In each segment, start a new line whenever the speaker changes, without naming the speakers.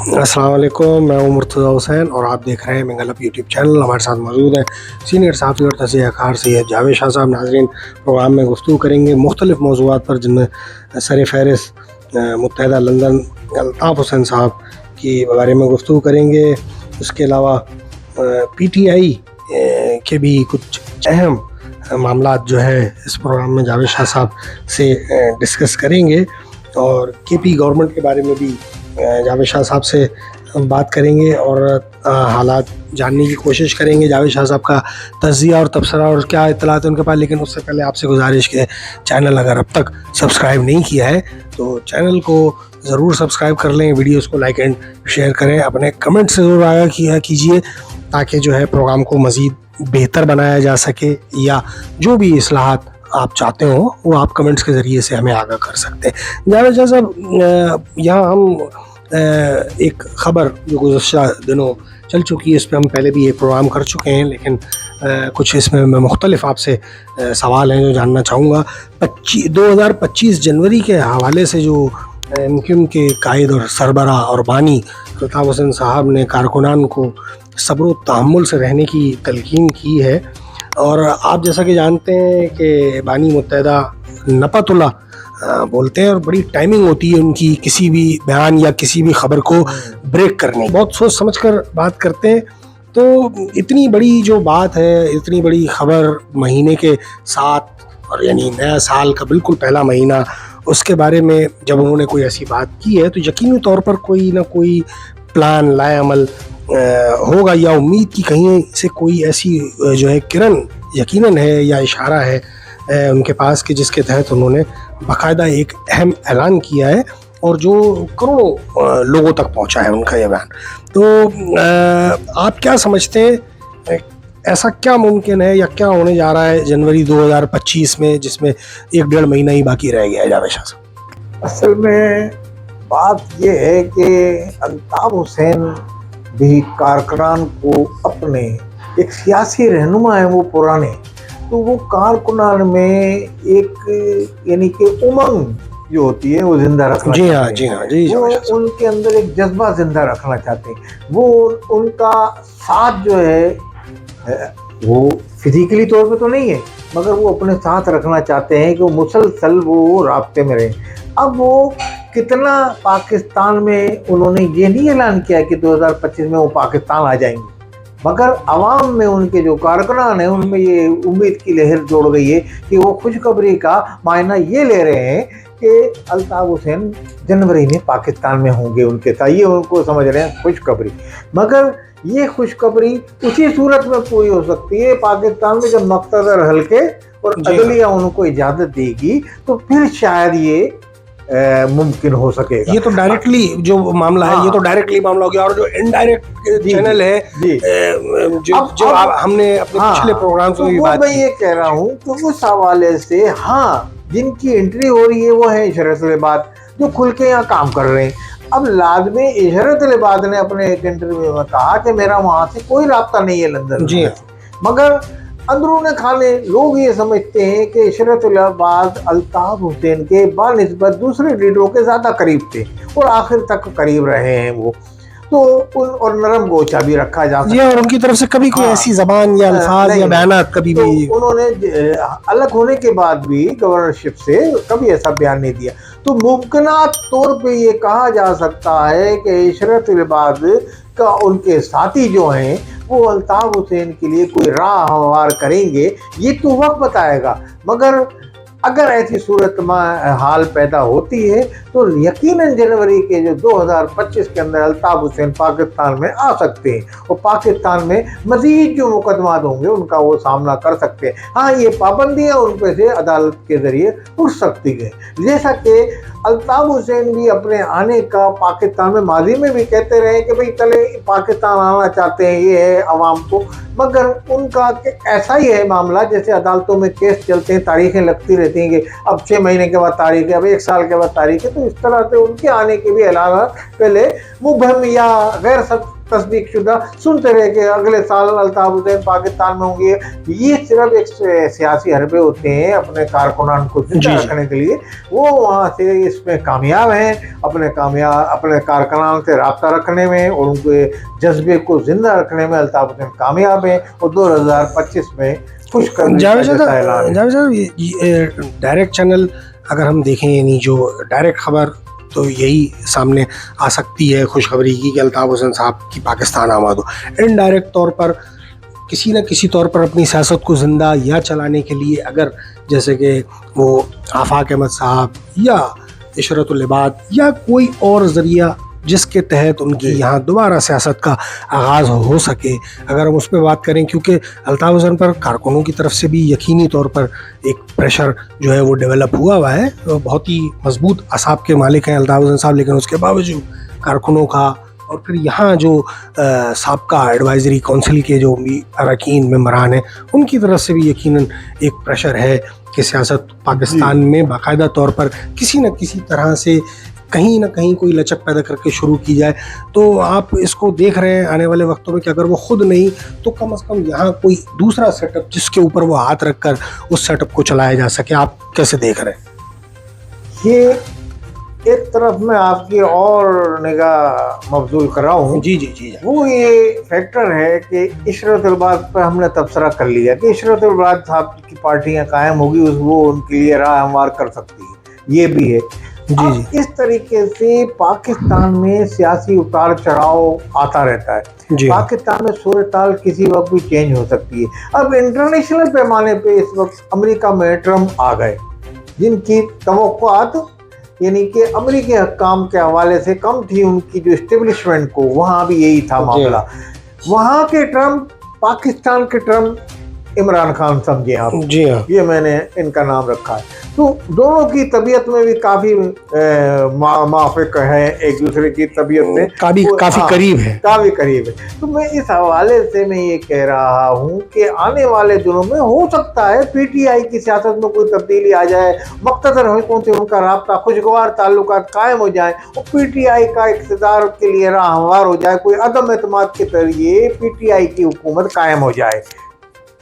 अस्सलाम वालेकुम, मैं हूँ मुर्तज़ा हुसैन और आप देख रहे हैं मंगलप यूट्यूब चैनल। हमारे साथ मौजूद हैं सीनियर सहाफ़ी और तज़किया कार सैयद जावेद शाह साहब। नाज़रीन, प्रोग्राम में गुफ्तगू करेंगे मुख्तलिफ़ मौज़ूआत पर, जिनमें सर फ़हरिस्त मुत्तहदा लंदन अल्ताफ़ हुसैन साहब के बारे में गुफ्तगू करेंगे। उसके अलावा PTI के भी कुछ अहम मामलात जो है इस प्रोग्राम में जावेद शाह साहब से डिस्कस करेंगे, और KP गवर्नमेंट के बारे में भी जावेद शाह साहब से बात करेंगे और हालात जानने की कोशिश करेंगे। जावेद शाह साहब का तज़किया और तबसरा और क्या इत्तलात है उनके पास। लेकिन उससे पहले आपसे गुजारिश के चैनल अगर अब तक सब्सक्राइब नहीं किया है तो चैनल को ज़रूर सब्सक्राइब कर लें, वीडियोस को लाइक एंड शेयर करें, अपने कमेंट से ज़रूर आगाह किया कीजिए ताकि जो है प्रोग्राम को मज़ीद बेहतर बनाया जा सके, या जो भी इस्लाहात आप चाहते हो वो आप कमेंट्स के ज़रिए से हमें आगाह कर सकते हैं। जावेद शाह साहब, यहाँ हम एक ख़बर जो गुज़श्ता दिनों चल चुकी है, इस पर हम पहले भी एक प्रोग्राम कर चुके हैं, लेकिन कुछ इसमें मैं मुख्तलिफ आपसे सवाल हैं जो जानना चाहूँगा। 2025 जनवरी के हवाले से जो MQM के कायद और सरबरा और बानी अल्ताफ़ हुसैन साहब ने कारकुनान को सब्र व तहम्मुल से रहने की तलकीन की है, और आप जैसा कि जानते हैं कि बानी मुत्तहदा नपतुल्लाह बोलते हैं और बड़ी टाइमिंग होती है उनकी किसी भी बयान या किसी भी ख़बर को ब्रेक करने की, बहुत सोच समझ कर बात करते हैं। तो इतनी बड़ी जो बात है, इतनी बड़ी ख़बर, महीने के 7 और यानी नया साल का बिल्कुल पहला महीना, उसके बारे में जब उन्होंने कोई ऐसी बात की है तो यकीनी तौर पर कोई ना कोई प्लान लाए अमल होगा, या उम्मीद की कहीं से कोई ऐसी जो है किरण यकीनन है या इशारा है उनके पास कि जिसके तहत उन्होंने बाकायदा एक अहम ऐलान किया है और जो करोड़ों लोगों तक पहुंचा है उनका ये बयान। तो आप क्या समझते हैं, ऐसा क्या मुमकिन है या क्या होने जा रहा है जनवरी 2025 में, जिसमें 1-1.5 महीना ही बाकी रह गया है? जावेद शाह साहब,
असल में बात ये है कि अल्ताफ़ हुसैन भी कारकुनान को अपने एक सियासी रहनुमा है वो पुराने, तो वो कारकुनान में एक यानी कि उमंग जो होती है वो जिंदा रखना
जी हाँ, जी हाँ, जी,
वो उनके अंदर एक जज्बा जिंदा रखना चाहते हैं। वो उनका साथ जो है वो फिजिकली तौर पे तो नहीं है, मगर वो अपने साथ रखना चाहते हैं कि वो मुसलसल वो राब्ते में रहे। अब वो कितना पाकिस्तान में उन्होंने ये नहीं ऐलान किया कि 2025 में वो पाकिस्तान आ जाएंगे, मगर अवाम में उनके जो कारकुनान हैं उनमें ये उम्मीद की लहर जोड़ गई है कि वो खुशखबरी का मायना ये ले रहे हैं कि अल्ताफ़ हुसैन जनवरी में पाकिस्तान में होंगे उनके साथ, ये उनको समझ रहे हैं खुशखबरी। मगर ये खुशखबरी उसी सूरत में पूरी हो सकती है पाकिस्तान में जब मक़तदर हल्के और अदलिया उनको इजाज़त देगी, तो फिर शायद ये मुमकिन हो सकेगा।
ये तो डायरेक्टली जो मामला है, ये तो डायरेक्टली मामला हो गया, और जो इनडायरेक्ट चैनल है जो हमने अपने पिछले प्रोग्राम में भी बात
मैं ये कह रहा हूँ कि उस हवाले से हाँ, जिनकी एंट्री हो रही है वो है इशरत लिबाद, जो खुल के यहाँ काम कर रहे हैं। अब लाजमी इशरत लिबाद ने अपने एक इंटरव्यू में कहा कि मेरा वहाँ से कोई राब्ता नहीं है लंदन
जी,
मगर अंदरूने खाने लोग ये समझते हैं कि इशरत लिबाद अल्ताफ़ हुसैन के बानिस्बत दूसरे लीडरों के ज़्यादा करीब थे और आखिर तक करीब रहे हैं वो, तो और नरम गोचा भी रखा जा सकता है।
और उनकी तरफ से कभी कोई ऐसी जबान या अल्फाज या बयानात कभी
तो
भी
उन्होंने अलग होने के बाद भी गवर्नरशिप से कभी ऐसा बयान नहीं दिया। तो मुमकिना तौर पे ये कहा जा सकता है कि इशरत लिबाद का उनके साथी जो हैं वो अल्ताफ़ हुसैन के लिए कोई राह हमवार करेंगे, ये तो वक्त बताएगा। मगर अगर ऐसी सूरत में हाल पैदा होती है तो यकीनन जनवरी के जो 2025 के अंदर अल्ताफ़ हुसैन पाकिस्तान में आ सकते हैं और पाकिस्तान में मज़ीद जो मुकदमात होंगे उनका वो सामना कर सकते हैं। हाँ, ये पाबंदियाँ उन पर से अदालत के ज़रिए उठ सकती हैं, जैसा कि अल्ताफ़ हुसैन भी अपने आने का पाकिस्तान में माजी में भी कहते रहे कि भाई चले पाकिस्तान आना चाहते हैं, ये है आवाम को, मगर उनका ऐसा ही है मामला जैसे अदालतों में केस चलते हैं, तारीखें लगती रहती हैं कि अब 6 महीने के बाद तारीख है, अब 1 साल के बाद तारीख है। तो इस तरह से उनके आने के भी ऐलान पहले मुबहम या गैर तस्दीक शुदा, सुनते रहे कि अगले साल अल्ताफ हुसैन पाकिस्तान में होंगे। ये सिर्फ एक सियासी हरबे होते हैं अपने कारकुनान को जिंदा रखने के लिए। वो वहाँ से इसमें कामयाब हैं, अपने कारकुनान से रब्ता रखने में और उनके जज्बे को जिंदा रखने में अल्ताफ हुसैन कामयाब हैं। और 2025 में खुश करने का ऐलान है।
जावेद साहब, ये डायरेक्ट चैनल अगर हम देखें, यानी जो डायरेक्ट खबर तो यही सामने आ सकती है खुशखबरी की कि अल्ताफ हुसैन साहब की पाकिस्तान आमद हो। इनडायरेक्ट तौर पर किसी न किसी तौर पर अपनी सियासत को ज़िंदा या चलाने के लिए, अगर जैसे कि वो आफाक अहमद साहब या इशरतुल इबाद या कोई और ज़रिया जिसके तहत उनकी यहाँ दोबारा सियासत का आगाज़ हो सके, अगर हम उस पर बात करें, क्योंकि अल्ताफ हुसैन पर कारकुनों की तरफ से भी यकीनी तौर पर एक प्रेशर जो है वो डेवलप हुआ है। बहुत ही मजबूत असाब के मालिक हैं अल्ताफ हुसैन साहब, लेकिन उसके बावजूद कारकुनों का और फिर यहाँ जो साबका एडवाइजरी काउंसिल के जो अरकान मेंबरान हैं उनकी तरफ से भी यकीनन एक प्रेशर है कि सियासत पाकिस्तान में बाकायदा तौर पर किसी न किसी तरह से कहीं ना कहीं कोई लचक पैदा करके शुरू की जाए। तो आप इसको देख रहे हैं आने वाले वक्तों में कि अगर वो खुद नहीं तो कम से कम यहाँ कोई दूसरा सेटअप जिसके ऊपर वो हाथ रखकर उस सेटअप को चलाया जा सके। आप कैसे देख रहे हैं?
ये एक तरफ मैं आपकी और निगाह मबजूल कर रहा हूँ।
जी जी जी।
वो ये फैक्टर है कि इशरतुल इबाद पर हमने तबसरा कर लिया कि इशरतुल इबाद साहब की पार्टियाँ कायम होगी, वो उनके लिए राह हमवार कर सकती है, ये भी है। जी। इस तरीके से पाकिस्तान में सियासी उतार चढ़ाव आता रहता है। पाकिस्तान में सूरत हाल किसी वक्त भी चेंज हो सकती है। अब इंटरनेशनल पैमाने पे इस वक्त अमेरिका में ट्रम्प आ गए, जिनकी तवक्कुआत यानी कि अमेरिकी हकाम के हवाले से कम थी, उनकी जो इस्टेब्लिशमेंट को, वहाँ भी यही था मामला। वहाँ के ट्रम्प, पाकिस्तान के ट्रम्प इमरान खान समझे आप। जी हाँ, ये मैंने इनका नाम रखा है। तो दोनों की तबीयत में भी काफ़ी माफिक है, एक दूसरे की तबीयत में काफ़ी करीब है, काफ़ी करीब है। तो मैं इस हवाले से मैं ये कह रहा हूँ कि आने वाले दिनों में हो सकता है पीटीआई की सियासत में कोई तब्दीली आ जाए, मुख्तसर हल्कों से उनका राब्ता, खुशगवार ताल्लुकात कायम हो जाए और पीटीआई का इक़्तिदार के लिए राह हमवार हो जाए, कोई अदम एतमाद के जरिए पीटीआई की हुकूमत कायम हो जाए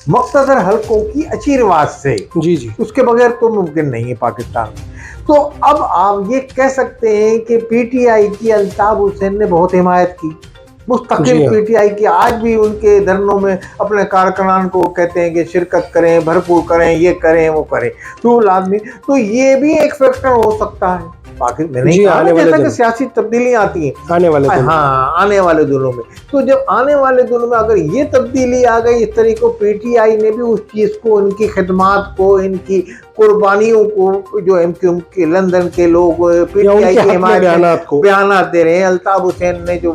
मुख्तसर हल्कों की अचीरवाज से। जी जी, उसके बगैर तो मुमकिन नहीं है पाकिस्तान में। तो अब आप ये कह सकते हैं कि पीटीआई की अल्ताफ हुसैन ने बहुत हिमायत की, मुस्तकिल पीटीआई की, आज भी उनके धरनों में अपने कारकुनान को कहते हैं कि शिरकत करें, भरपूर करें, ये करें वो करें, तो लाजमी। तो ये भी एक फैक्टर हो सकता है पाकिस्तान सियासी तब्दीलियां आती हैं आने वाले दिनों में। तो जब आने वाले दिनों में अगर ये तब्दीली आ गई इस तरीके, पीटीआई ने भी उस चीज़ को, उनकी खिदमात को, इनकी कुर्बानियों को, जो एमक्यूएम के लंदन के लोग पीटीआई के हिमायत को बयान दे रहे हैं, अल्ताफ हुसैन ने जो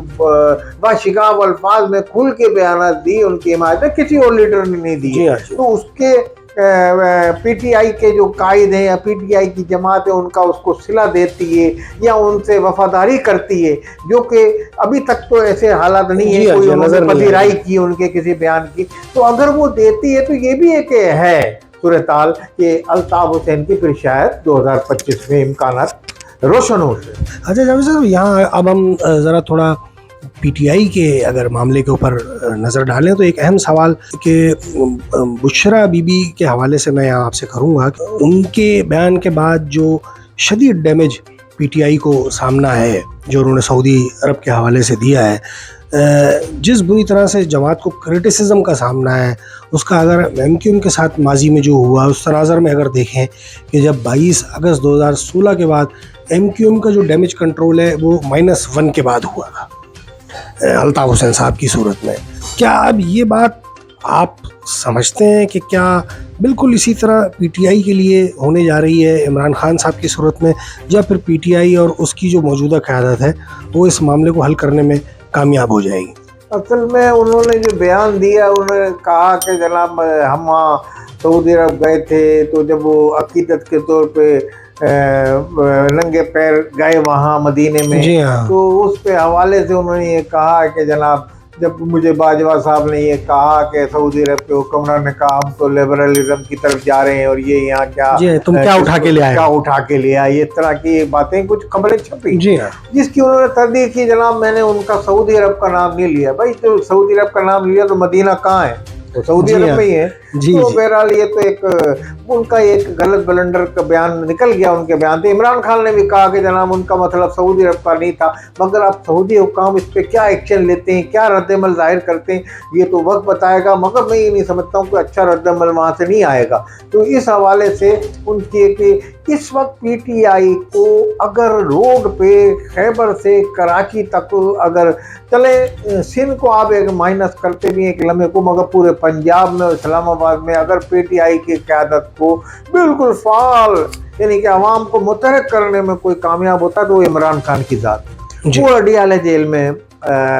बाशिगाब अल्फाज में खुल के बयान दी उनकी हिमायत में, किसी और लीडर ने नहीं दी। तो उसके पीटीआई के जो कायद हैं या पीटीआई की जमात है उनका उसको सिला देती है या उनसे वफादारी करती है, जो कि अभी तक तो ऐसे हालात नहीं है, कोई उन्होंने पजीराई की उनके किसी बयान की। तो अगर वो देती है तो ये भी एक है सूरत हाल कि अल्ताफ हुसैन की फिर शायद 2025 में इम्कानात रोशन हो।
अच्छा जावेद साहब, यहाँ अब हम ज़रा थोड़ा पीटीआई के अगर मामले के ऊपर नज़र डालें तो एक अहम सवाल कि बुशरा बीबी के हवाले से मैं यहाँ आपसे करूँगा कि उनके बयान के बाद जो शदीद डैमेज पीटीआई को सामना है जो उन्होंने सऊदी अरब के हवाले से दिया है, जिस बुरी तरह से जमात को क्रिटिसिज्म का सामना है, उसका अगर एमक्यूएम के साथ माजी में जो हुआ उस तनाज़र में अगर देखें कि जब 22 अगस्त 2016 के बाद एमक्यूएम का जो डैमेज कंट्रोल है वो -1 के बाद हुआ था अल्ताफ हुसैन साहब की सूरत में, क्या अब ये बात आप समझते हैं कि क्या बिल्कुल इसी तरह पीटीआई के लिए होने जा रही है इमरान खान साहब की सूरत में, या फिर पीटीआई और उसकी जो मौजूदा क़यादत है वो इस मामले को हल करने में कामयाब हो जाएगी?
असल में उन्होंने जो बयान दिया, उन्होंने कहा कि जनाब हम वहाँ सऊदी अरब गए थे, तो जब वो अकीदत के तौर पे नंगे पैर गए वहाँ मदीने में, तो उस पे हवाले से उन्होंने ये कहा कि जनाब जब मुझे बाजवा साहब ने ये कहा कि सऊदी अरब के हुक्मरान ने कहा हम तो लिबरलिज्म की तरफ जा रहे हैं और ये यहाँ क्या
जी तुम क्या उठा के ले आए,
क्या उठा के ले आए, इस तरह की बातें कुछ खबरें छपी
जी हाँ,
जिसकी उन्होंने तरदीद की। जनाब मैंने उनका सऊदी अरब का नाम नहीं लिया भाई, तो सऊदी अरब का नाम लिया तो मदीना कहाँ है, तो सऊदी
जी
अरब
हाँ,
में ही है।
जी
तो
जी,
बहरहाल ये तो एक उनका एक गलत ब्लंडर का बयान निकल गया उनके बयान से। इमरान खान ने भी कहा कि जनाब उनका मतलब सऊदी अरब का नहीं था, मगर अब सऊदी हुक्काम इस पे क्या एक्शन लेते हैं, क्या रद्दमल जाहिर करते हैं, ये तो वक्त बताएगा। मगर मैं ये नहीं समझता हूँ कि अच्छा रद्दमल वहाँ से नहीं आएगा। तो इस हवाले से उनकी कि इस वक्त पीटीआई को अगर रोड पे खैबर से कराची तक अगर चले, सिंध को आप एक माइनस करते भी एक लम्हे को, मगर पूरे पंजाब में और इस्लामाबाद में अगर पीटीआई की क़यादत को बिल्कुल फाल यानी कि अवाम को मुतहरिक करने में कोई कामयाब होता तो वो इमरान खान की ज़ात, वो अडियाला जेल में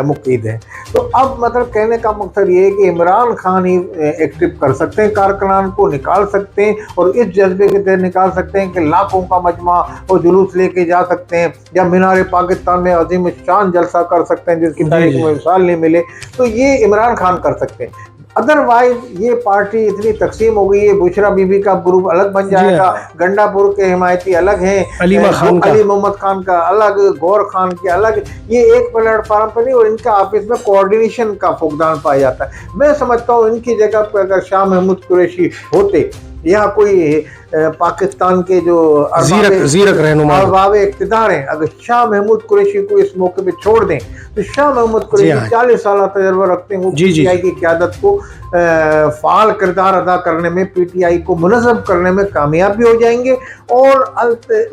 मुक़ीद है। तो अब मतलब कहने का मकसद ये है कि इमरान खान ही एक्टिव कर सकते हैं, कारकुनान को निकाल सकते हैं और इस जज्बे के तहत निकाल सकते हैं कि लाखों का मजमा और जुलूस लेके जा सकते हैं, या मीनार पाकिस्तान में अजीम शान जलसा कर सकते हैं जिसकी तारीख में मिसाल नहीं मिले, तो ये इमरान खान कर सकते हैं। अदरवाइज ये पार्टी इतनी तकसीम हो गई है, बुशरा बीबी का ग्रुप अलग बन जाएगा, गंडापुर के हिमायती अलग हैं, अली मोहम्मद खान का अलग, गौर खान के अलग, ये एक प्लेटफार्म पर नहीं और इनका आपस में कोऑर्डिनेशन का फुकदान पाया जाता है। मैं समझता हूँ इनकी जगह पर अगर शाह महमूद कुरैशी होते या कोई पाकिस्तान के जो
ज़ीरक रहनुमा
अरबाब इक़्तिदार हैं, अगर शाह महमूद कुरैशी को इस मौके पे छोड़ दें तो शाह महमूद कुरैशी 40 साल तजर्बा रखते हैं, वो पीटीआई की क़यादत को फ़ाल किरदार अदा करने में, पीटीआई को मुनज़्ज़म करने में कामयाब भी हो जाएंगे। और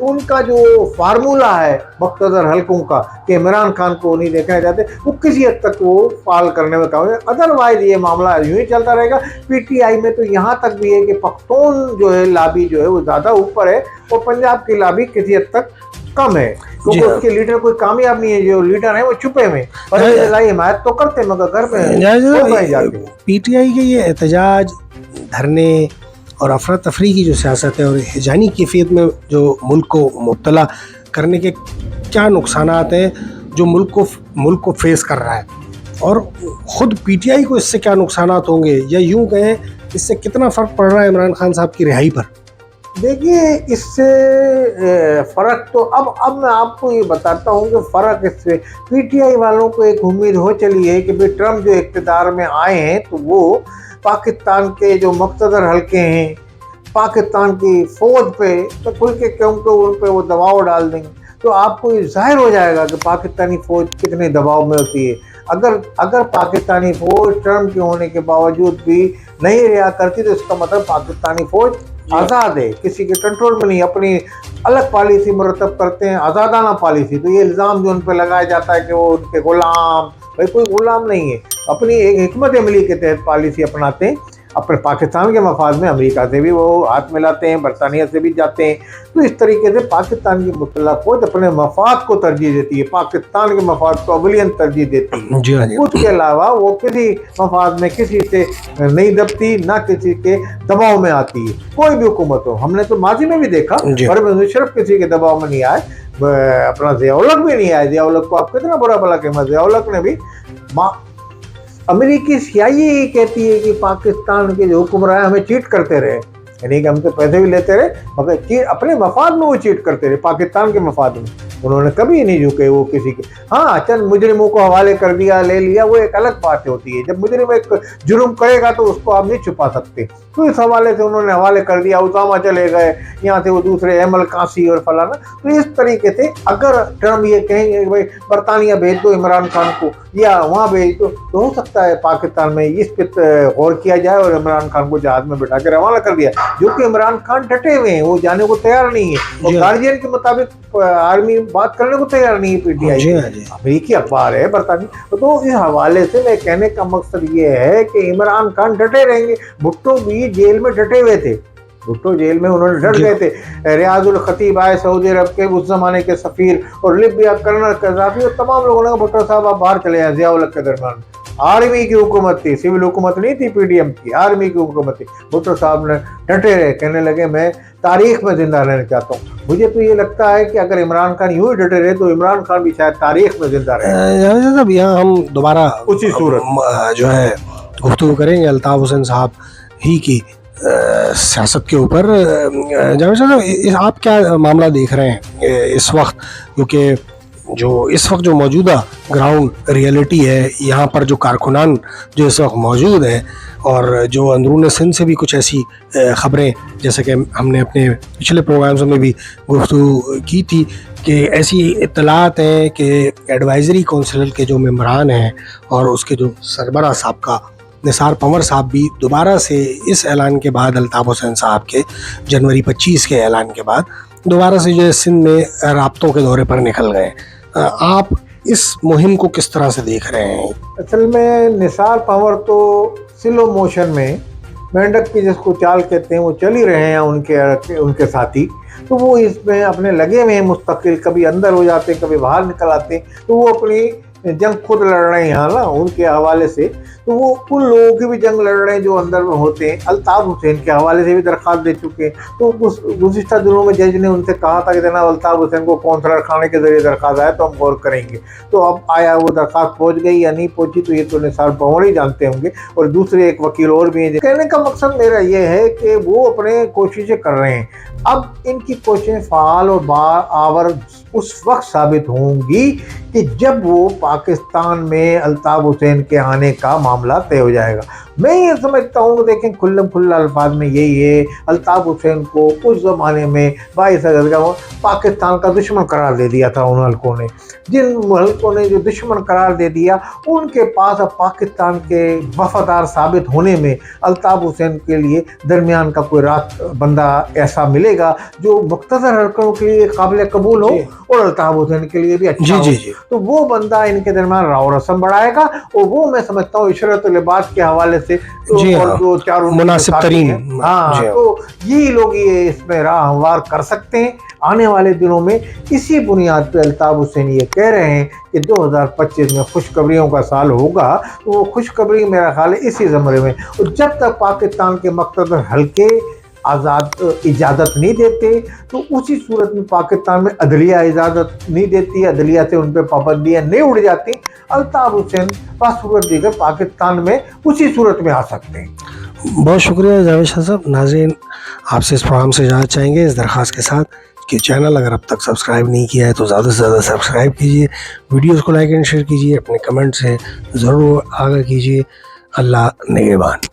उनका जो फार्मूला है मुख्तदर हल्कों का कि इमरान खान को नहीं देखना चाहते, वो किसी हद तक वो फ़ाल करने में कामयाब। अदरवाइज़ ये मामला यूँ ही चलता रहेगा। पीटीआई में तो यहाँ तक भी है कि पख्तून जो है लाबी जो है वो ज़्यादा ऊपर है और पंजाब की लाबी किसी हद तक कम है, क्योंकि उसके लीडर कोई कामयाब नहीं है, जो लीडर है वो छुपे में पर हिमायत तो करते मगर घर में।
पीटीआई के ये एहतजाज, धरने और अफरा तफरी की जो सियासत है और हिजानी कैफियत में जो मुल्क को मुब्तला करने के क्या नुकसानात हैं जो मुल्क को फेस कर रहा है, और ख़ुद पीटीआई को इससे क्या नुकसानात होंगे, या यूँ कहें इससे कितना फ़र्क पड़ रहा है इमरान खान साहब की रिहाई पर?
देखिए इससे फ़र्क तो अब मैं आपको ये बताता हूँ कि फ़र्क इससे पीटीआई वालों को एक उम्मीद हो चली है कि भाई ट्रम्प जो इक़्तिदार में आए हैं तो वो पाकिस्तान के जो मुक़्तदर हल्के हैं, पाकिस्तान की फ़ौज पे तो खुल के क्योंकि उन पे वो दबाव डाल देंगे, तो आपको ये ज़ाहिर हो जाएगा कि पाकिस्तानी फ़ौज कितने दबाव में होती है। अगर पाकिस्तानी फ़ौज ट्रम्प के होने के बावजूद भी नहीं रिहा करती तो इसका मतलब पाकिस्तानी फ़ौज आज़ाद है, किसी के कंट्रोल में नहीं, अपनी अलग पॉलिसी मुरतब करते हैं, आज़ादाना पॉलिसी। तो ये इल्ज़ाम जो उन पर लगाया जाता है कि वो उनके ग़ुलाम, भाई कोई ग़ुलाम नहीं है, अपनी एक हिकमत अमली के तहत पॉलिसी अपनाते हैं। अपने पाकिस्तान के मफाद में अमेरिका से भी वो हाथ मिलाते हैं, बरतानिया से भी जाते हैं। तो इस तरीके से पाकिस्तान की मुतल्ला फ़ौज अपने मफाद को तरजीह देती है, पाकिस्तान के मफाद को अवलियन तरजीह देती है। उसके अलावा वो किसी मफाद में किसी से नहीं दबती, ना किसी के दबाव में आती है, कोई भी हुकूमत हो। हमने तो माजी में भी देखा परवेज़ मुशर्रफ किसी के दबाव में नहीं आए, अपना ज़िया-उल-हक भी नहीं आए। ज़िया-उल-हक को आप कितना बुरा भला कहना, ज़िया-उल-हक ने भी अमेरिकी CIA कहती है कि पाकिस्तान के जो हुक्मरान हमें चीट करते रहे, यानी कि हमसे पैसे भी लेते रहे मगर अपने मफाद में वो चीट करते रहे, पाकिस्तान के मफाद में उन्होंने कभी नहीं झुके वो किसी के। हाँ, चंद मुजरिमों को हवाले कर दिया, ले लिया, वो एक अलग बात होती है। जब मुजरिम एक जुर्म करेगा तो उसको आप नहीं छुपा सकते, तो इस हवाले से उन्होंने हवाले कर दिया, उसामा चले गए, यहाँ से वो दूसरे अहमल कासी और फलाना। तो इस तरीके से अगर ट्रम्प ये कहेंगे भाई बरतानिया भेज दो इमरान खान को या वहाँ भेज दो, तो हो सकता है पाकिस्तान में इस पर गौर किया जाए और इमरान खान को जहाज में बैठा कर रवाना कर दिया, जो कि इमरान खान डटे हुए हैं, वो जाने को तैयार नहीं है। और गार्जियन के मुताबिक आर्मी बात करने को तैयार नहीं है पीटीआई, अमेरिकी अखबार है बरतानी। तो इस हवाले से मैं कहने का मकसद ये है कि इमरान खान डटे रहेंगे। भुट्टो भी जेल में डटे हुए थे, भुट्टो जेल में उन्होंने डट गए थे। रियाजुल खतीब आए सऊदी अरब के उस जमाने के सफ़ीर, और लिबिया कर्नल कज़ाफ़ी और तमाम लोगों ने भुट्टो साहब आप बाहर चले जाएं ज़िया-उल-हक के दरमियान। आर्मी की हुकूमत थी, सिविल हुकूमत नहीं थी पीडीएम की, आर्मी की हुकूमत थी। भुट्टो साहब ने डटे रहे, कहने लगे मैं तारीख में जिंदा रहना चाहता हूँ। मुझे तो ये लगता है कि अगर इमरान खान यूं ही डटे रहे तो इमरान खान भी शायद तारीख में जिंदा रहे।
जावेद साहब यहाँ हम दोबारा
उसी सूरत
जो है गुफ्तगू करेंगे अल्ताफ हुसैन साहब ही की सियासत के ऊपर। जावेद साहब आप क्या मामला देख रहे हैं इस वक्त, क्योंकि जो इस वक्त जो मौजूदा ग्राउंड रियलिटी है यहाँ पर, जो कारकुनान जो इस वक्त मौजूद हैं और जो अंदरून सिंध से भी कुछ ऐसी ख़बरें, जैसे कि हमने अपने पिछले प्रोग्राम्स में भी गुफ्तगू की थी कि ऐसी इत्तलात हैं कि एडवाइज़री कौंसिल के जो मेंबरान हैं और उसके जो सरबराह साहब का निसार पंवर साहब भी दोबारा से इस ऐलान के बाद, अल्ताफ हुसैन साहब के जनवरी 25 के ऐलान के बाद दोबारा से जो है सिंध में राब्तों के दौरे पर निकल गए। आप इस मुहिम को किस तरह से देख रहे हैं?
असल में निसार पंवर तो स्लो मोशन में मेंढक की जिसको चाल कहते हैं वो चल ही रहे हैं उनके साथी। तो वो इसमें अपने लगे हुए हैं मुस्तकिल, कभी अंदर हो जाते हैं, कभी बाहर निकल आते हैं। तो वो अपनी जंग खुद लड़ रहे हैं यहाँ ना उनके हवाले से। तो वो उन लोगों की भी जंग लड़ रहे हैं जो अंदर में होते हैं। अल्ताफ हुसैन के हवाले से भी दरख्वास्त दे चुके हैं। तो उस गुज़िश्ता दिनों में जज ने उनसे कहा था कि जनाब अल्ताफ हुसैन को कौंसलर खाने के जरिए दरख्वास्त आया तो हम गौर करेंगे। तो अब आया, वो दरख्वास्त पहुँच गई या नहीं पहुँची तो ये तो निसार पंवर ही जानते होंगे, और दूसरे एक वकील और भी हैं। कहने का मकसद मेरा ये है कि वो अपने कोशिशें कर रहे हैं। अब इनकी कोशिशें फ़ाल और बाआवर उस वक्त साबित होंगी कि जब वो पाकिस्तान में अल्ताफ हुसैन के आने का मामला तय हो जाएगा। मैं ये समझता हूँ कि देखें खुल्लम खुल्ला अल्फाज में यही है, अल्ताफ हुसैन को उस ज़माने में 22 अगस्त का पाकिस्तान का दुश्मन करार दे दिया था उन हल्कों ने। जिन हल्कों ने जो दुश्मन करार दे दिया उनके पास अब पाकिस्तान के वफादार साबित होने में अल्ताफ हुसैन के लिए दरमियान का कोई बंदा ऐसा मिलेगा जो मुख्तसर हल्कों के लिए काबिल कबूल हो और अल्ताफ हुसैन के लिए भी अच्छा हो। तो वो बंदा इनके दरमियान राव रस्म बढ़ाएगा, और वो मैं समझता हूँ इशरत लिबास के हवाले से और जो चारों
मुनासिब तरीन,
तो यही लोग ये इसमें राह हमवार कर सकते हैं। आने वाले दिनों में इसी बुनियाद पे अल्ताफ हुसैन ये कह रहे हैं कि 2025 में खुशखबरियों का साल होगा। तो वो खुशखबरी मेरा ख्याल है इसी ज़मरे में, और जब तक पाकिस्तान के मुख्तलिफ हल्के आज़ाद इजाज़त नहीं देते तो उसी सूरत में पाकिस्तान में अदलिया इजाज़त नहीं देती, अदलिया से उन पर पाबंदियाँ नहीं उड़ जाती, अल्ताफ हुसैन बासूरत दीगर पाकिस्तान में उसी सूरत में आ सकते हैं।
बहुत शुक्रिया जावेद शाह साहब। नाज़रीन, आपसे इस प्रोग्राम से जाना चाहेंगे इस दरख्वास्त के साथ कि चैनल अगर अब तक सब्सक्राइब नहीं किया है तो ज़्यादा से ज़्यादा सब्सक्राइब कीजिए, वीडियोस को लाइक एंड शेयर कीजिए, अपने कमेंट से ज़रूर आगाह कीजिए। अल्लाह निगहबान।